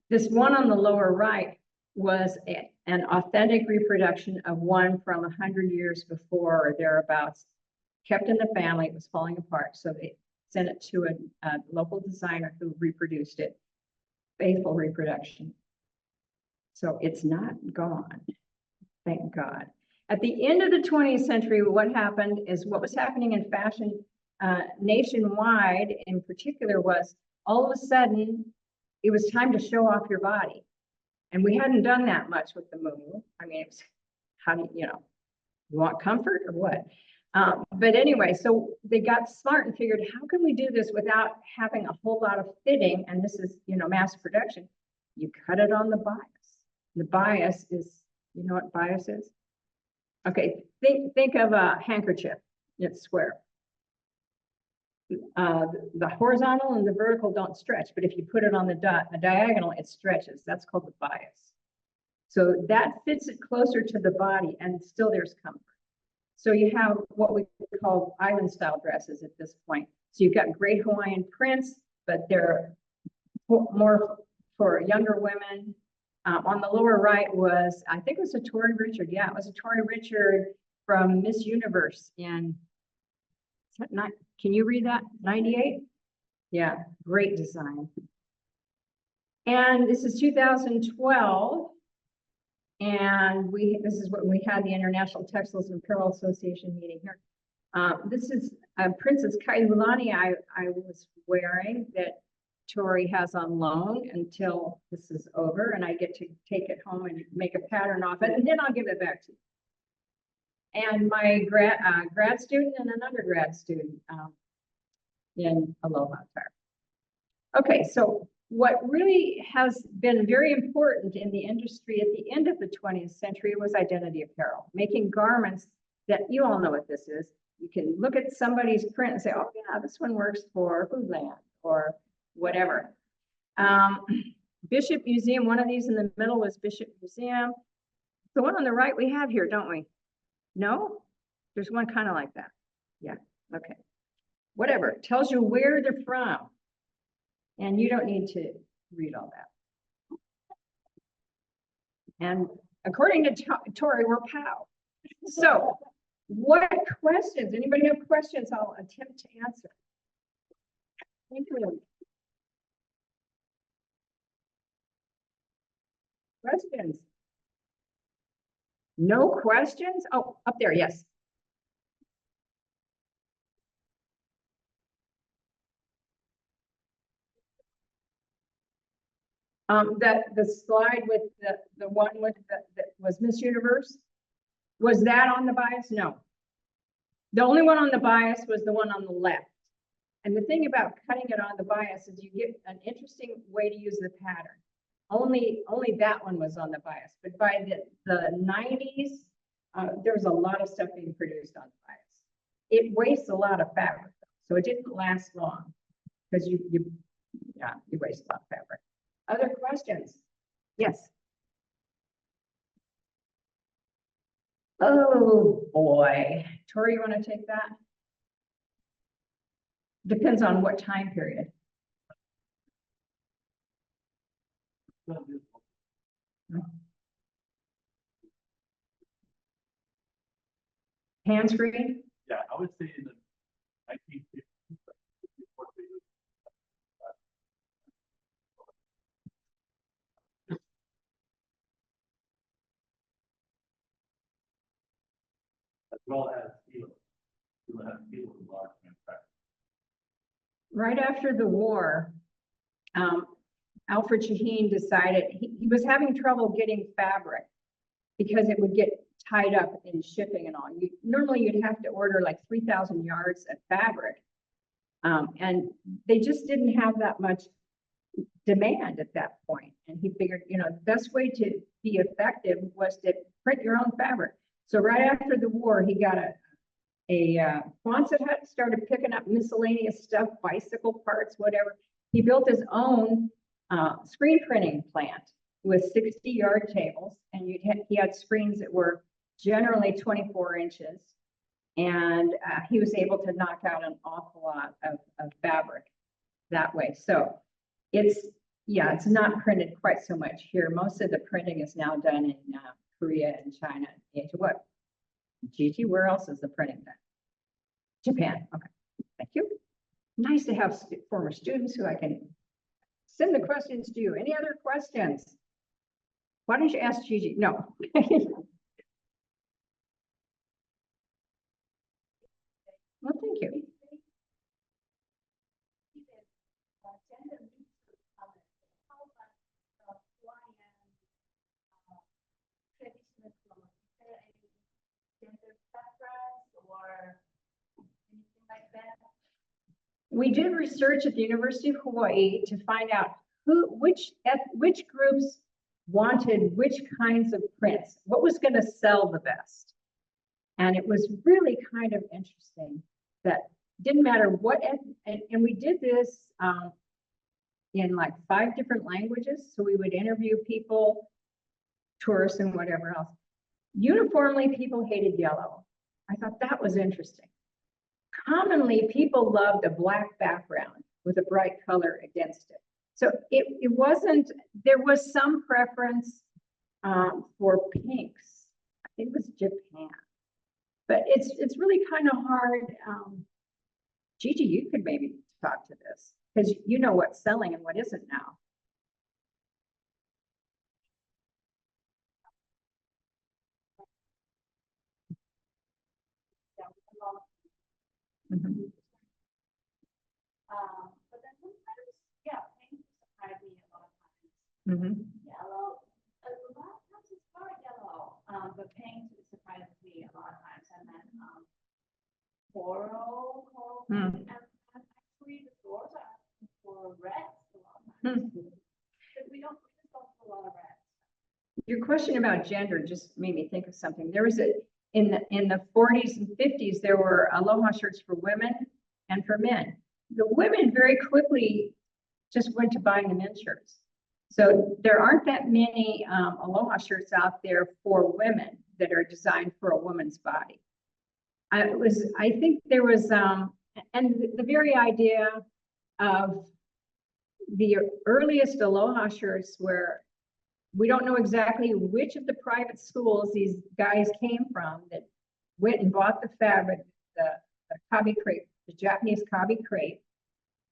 This one on the lower right was an authentic reproduction of one from 100 years before or thereabouts, kept in the family. It was falling apart, so they sent it to a local designer who reproduced it. Faithful reproduction. So it's not gone, thank God. At the end of the 20th century, what happened is what was happening in fashion nationwide in particular was all of a sudden, it was time to show off your body. And we hadn't done that much with the mu'u. I mean, it's how do you want comfort or what? But anyway, so they got smart and figured, how can we do this without having a whole lot of fitting? And this is, mass production. You cut it on the bias. The bias is, you know what bias is? Okay, think of a handkerchief. It's square. The horizontal and the vertical don't stretch, but if you put it on the diagonal, it stretches. That's called the bias. So that fits it closer to the body, and still there's comfort. So you have what we call island style dresses at this point. So you've got great Hawaiian prints, but they're more for younger women. On the lower right was, I think it was a Tori Richard. Yeah, it was a Tori Richard from Miss Universe in, is that not, can you read that? 98? Yeah, great design. And this is 2012. And this is what we had the International Textiles and Apparel Association meeting here. This is Princess Kailulani I was wearing that Tori has on loan until this is over, and I get to take it home and make a pattern off it, and then I'll give it back to you. And my grad student and an undergrad student in Aloha Attire. Okay, so what really has been very important in the industry at the end of the 20th century was identity apparel, making garments that you all know what this is. You can look at somebody's print and say, oh yeah, this one works for Foodland or whatever. Bishop Museum, one of these in the middle was Bishop Museum. The one on the right we have here, don't we? No? There's one kind of like that. Yeah, okay. Whatever, tells you where they're from. And you don't need to read all that. And according to Tori, we're POW. So what questions? Anybody have questions? I'll attempt to answer. Thank you. Questions? No questions? Oh, up there, yes. The slide with the one with that was Miss Universe, was that on the bias? No. The only one on the bias was the one on the left. And the thing about cutting it on the bias is you get an interesting way to use the pattern. Only that one was on the bias, but by the 90s, there was a lot of stuff being produced on the bias. It wastes a lot of fabric, so it didn't last long because you waste a lot of fabric. Other questions? Yes. Oh boy, Tori, you want to take that? Depends on what time period. Hands-free? Yeah, I would say in the 1950s. As well as steel. You will have steel with large manufacturing. Right after the war, Alfred Shaheen decided he was having trouble getting fabric because it would get tied up in shipping and all. Normally you'd have to order like 3,000 yards of fabric. And they just didn't have that much demand at that point. And he figured, the best way to be effective was to print your own fabric. So right after the war, he got a Quonset hut, started picking up miscellaneous stuff, bicycle parts, whatever. He built his own screen printing plant with 60-yard tables, and he had screens that were generally 24 inches. And he was able to knock out an awful lot of fabric that way. So it's not printed quite so much here. Most of the printing is now done in Korea and China. What? Gigi, where else is the printing done? Japan. Okay, thank you. Nice to have former students who I can send the questions to you. Any other questions? Why don't you ask Gigi? No. Well, thank you. We did research at the University of Hawaii to find out which groups wanted which kinds of prints, what was going to sell the best. And it was really kind of interesting that didn't matter what, and we did this in like 5 different languages. So we would interview people, tourists and whatever else. Uniformly, people hated yellow. I thought that was interesting. Commonly, people loved a black background with a bright color against it. So it wasn't, there was some preference for pinks. I think it was Japan. But it's really kind of hard. Gigi, you could maybe talk to this because you know what's selling and what isn't now. Mm-hmm. But then sometimes, pink surprised me a lot of times. Mm-hmm. Yellow, a lot of times it's not yellow, but pink surprises me a lot of times. And then coral, and actually the stores are asking for reds a lot of times. Because we just don't do a lot of reds. Your question about gender just made me think of something. There was in the 40s and 50s, there were Aloha shirts for women and for men. The women very quickly just went to buying the men's shirts. So there aren't that many Aloha shirts out there for women that are designed for a woman's body. I think there was, and the very idea of the earliest Aloha shirts where we don't know exactly which of the private schools these guys came from that went and bought the fabric, the kabi crepe, the Japanese kabi crepe,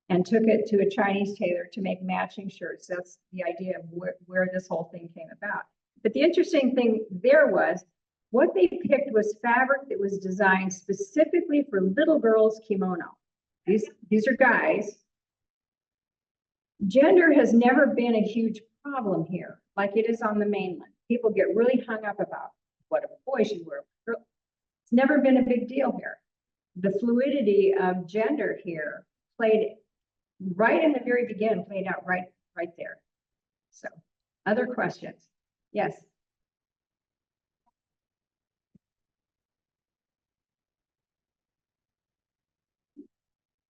and took it to a Chinese tailor to make matching shirts. That's the idea of where this whole thing came about. But the interesting thing there was, what they picked was fabric that was designed specifically for little girls' kimono. These are guys. Gender has never been a huge problem here, like it is on the mainland. People get really hung up about what a boy should wear. It's never been a big deal here. The fluidity of gender here played right in the very beginning, played out right there. So, other questions? Yes.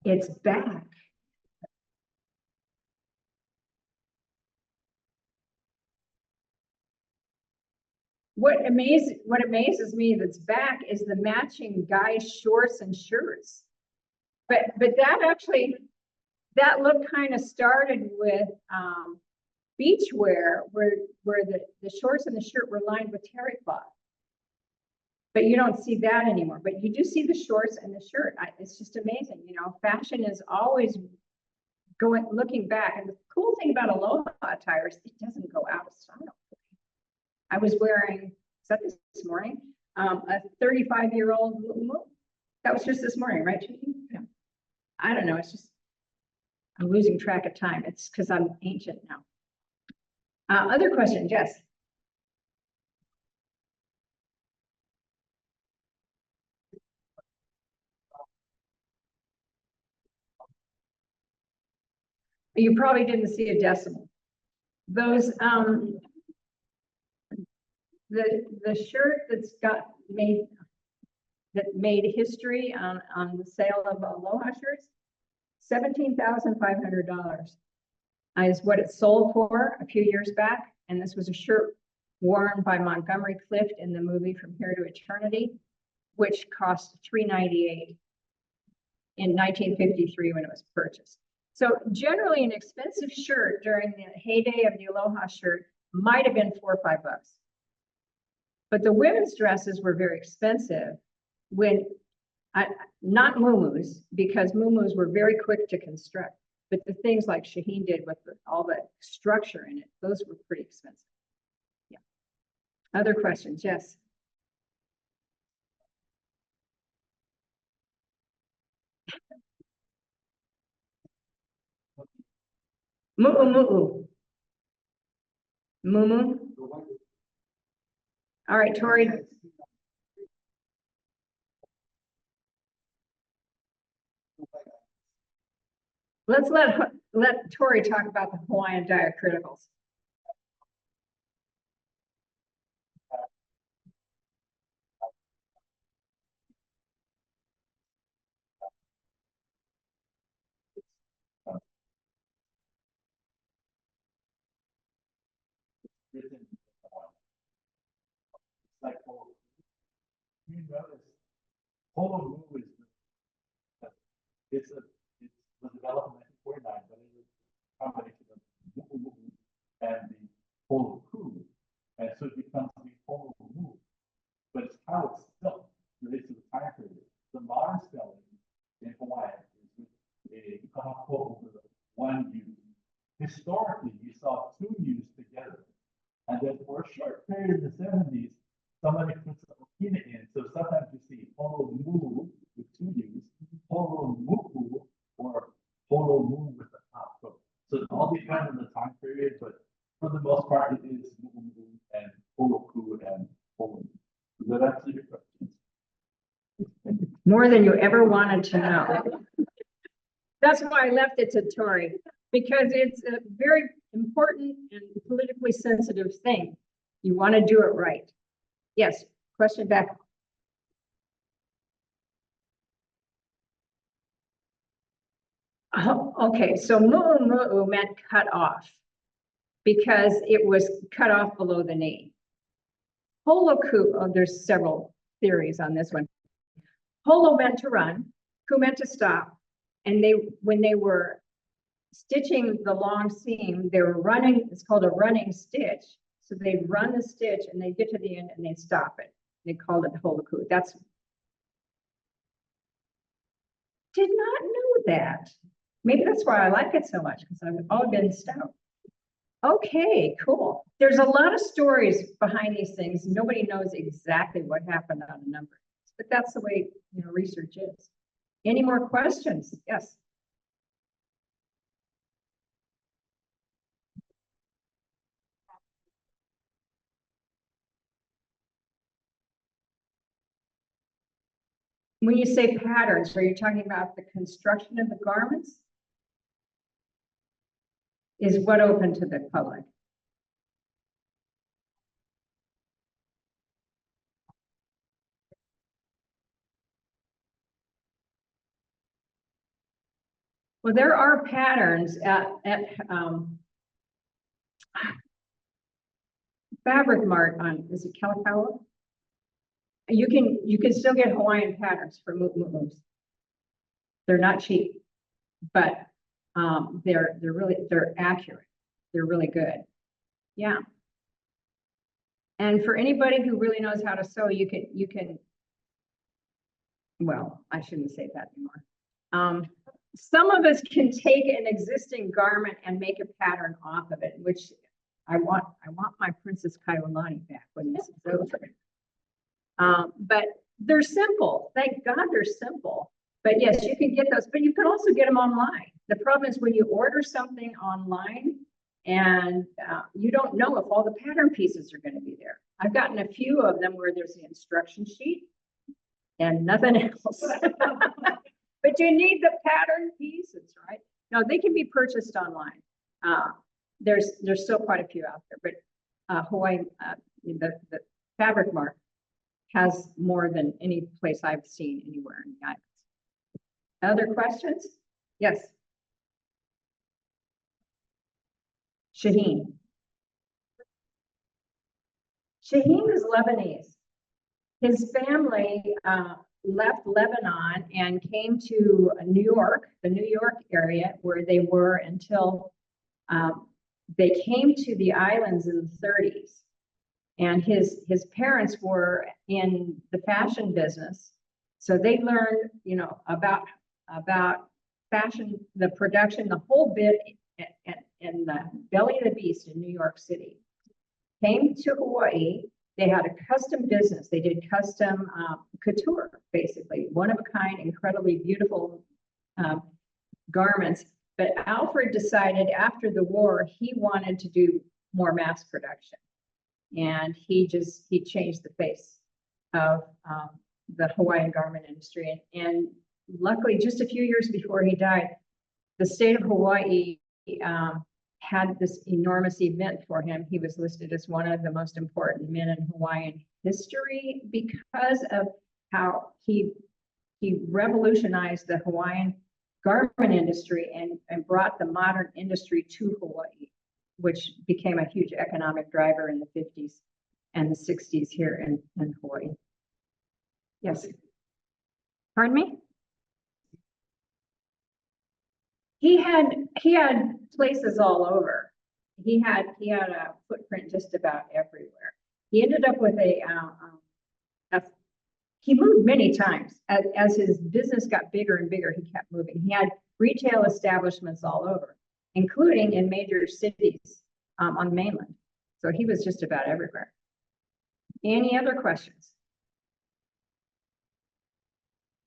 It's back. What amazes me that's back is the matching guys' shorts and shirts. But that actually, that look kind of started with beach wear, where the shorts and the shirt were lined with terry cloth. But you don't see that anymore. But you do see the shorts and the shirt. It's just amazing. You know, fashion is always looking back. And the cool thing about Aloha Attire is it doesn't go out of style. I was wearing, is that this morning? A 35-year-old muumuu. That was just this morning, right, Chicky? Yeah. I don't know. It's just, I'm losing track of time. It's because I'm ancient now. Other questions? Yes. You probably didn't see a decimal. Those, the shirt that made history on the sale of Aloha shirts, $17,500 is what it sold for a few years back. And this was a shirt worn by Montgomery Clift in the movie From Here to Eternity, which cost $398 in 1953 when it was purchased. So generally an expensive shirt during the heyday of the Aloha shirt might have been $4 or $5. But the women's dresses were very expensive when, not muumuus, because muumuus were very quick to construct. But the things like Shaheen did with all the structure in it, those were pretty expensive. Yeah. Other questions? Yes. Mu'u. Mumu. All right, Tori. Let's let Tori talk about the Hawaiian diacriticals. Like, you notice, Honolulu is it was developed in 1949, but it was a combination of Honolulu and the Honolulu, and so it becomes the Honolulu. But it's how it's spelled related to the time period. The modern spelling in Hawaiian is with a kahako with one U. Historically, you saw two U's together, and then for a short period in the 70s, somebody puts a okina in, so sometimes you see Honolulu with two U's, Honolulu, or Honolulu with the top coat. So it all depends on the time period, but for the most part, it is Honolulu and Holoku and Honolulu. Does that answer your question? More than you ever wanted to know. That's why I left it to Tori, because it's a very important and politically sensitive thing. You want to do it right. Yes, question back. Oh, okay, so mu'u meant cut off because it was cut off below the knee. Holoku, oh, there's several theories on this one. Holo meant to run, ku meant to stop, and when they were stitching the long seam, they were running, it's called a running stitch. So they'd run the stitch and they'd get to the end and they'd stop it. They called it holoku. Did not know that. Maybe that's why I like it so much, because I've all been stout. Okay, cool. There's a lot of stories behind these things. Nobody knows exactly what happened on a number, but that's the way, you know, research is. Any more questions? Yes. When you say patterns, are you talking about the construction of the garments? Is what open to the public? Well, there are patterns at Fabric Mart on, is it Kalakaua? You can still get Hawaiian patterns for moves. They're not cheap, but they're accurate. They're really good. Yeah. And for anybody who really knows how to sew, you can. Well, I shouldn't say that anymore. Some of us can take an existing garment and make a pattern off of it, which I want my Princess Kaiulani back when this is over. But they're simple. Thank God they're simple. But yes, you can get those, but you can also get them online. The problem is when you order something online and you don't know if all the pattern pieces are going to be there. I've gotten a few of them where there's the instruction sheet and nothing else. But you need the pattern pieces, right? No, they can be purchased online. There's still quite a few out there, but Hawaii, the Fabric Mart has more than any place I've seen anywhere in the islands. Other questions? Yes. Shaheen. Shaheen is Lebanese. His family left Lebanon and came to New York, the New York area, where they were until they came to the islands in the 30s. And his parents were in the fashion business. So they learned, about fashion, the production, the whole bit in the belly of the beast in New York City. Came to Hawaii. They had a custom business. They did custom couture, basically, one of a kind, incredibly beautiful garments. But Alfred decided after the war, he wanted to do more mass production. And he changed the face of the Hawaiian garment industry. And luckily, just a few years before he died, the state of Hawaii had this enormous event for him. He was listed as one of the most important men in Hawaiian history because of how he revolutionized the Hawaiian garment industry and brought the modern industry to Hawaii, which became a huge economic driver in the 50s and the 60s here in Hawaii. Yes. Pardon me? He had places all over. He had a footprint just about everywhere. He ended up with he moved many times. As his business got bigger and bigger, he kept moving. He had retail establishments all over, including in major cities on the mainland. So he was just about everywhere. Any other questions?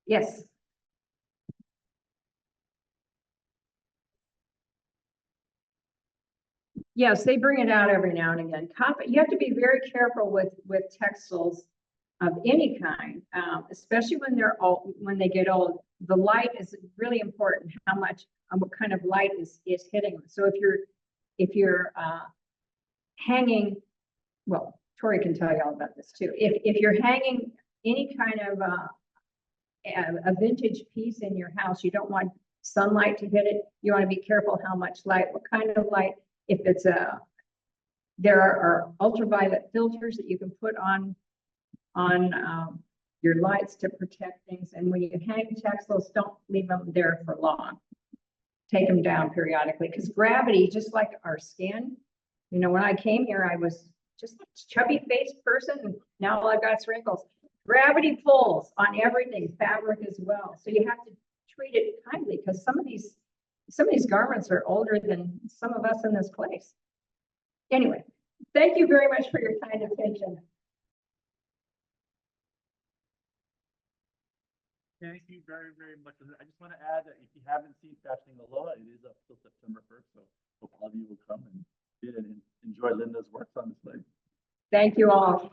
Yes. Yes, they bring it out every now and again. You have to be very careful with textiles of any kind, especially when they get old. The light is really important. What kind of light is hitting them. So if you're hanging, well, Tori can tell you all about this too. If you're hanging any kind of a vintage piece in your house, you don't want sunlight to hit it. You want to be careful how much light, what kind of light. If it's there are ultraviolet filters that you can put on your lights to protect things. And when you hang textiles, don't leave them there for long. Take them down periodically because gravity, just like our skin, when I came here, I was just a chubby-faced person, and now all I've got is wrinkles. Gravity pulls on everything, fabric as well. So you have to treat it kindly because some of these garments are older than some of us in this place. Anyway, thank you very much for your kind attention. Thank you very, very much. I just want to add that if you haven't seen Fashioning Aloha, it is up till September 1st. So hope all of you will come and enjoy Linda's works on display. Thank you all.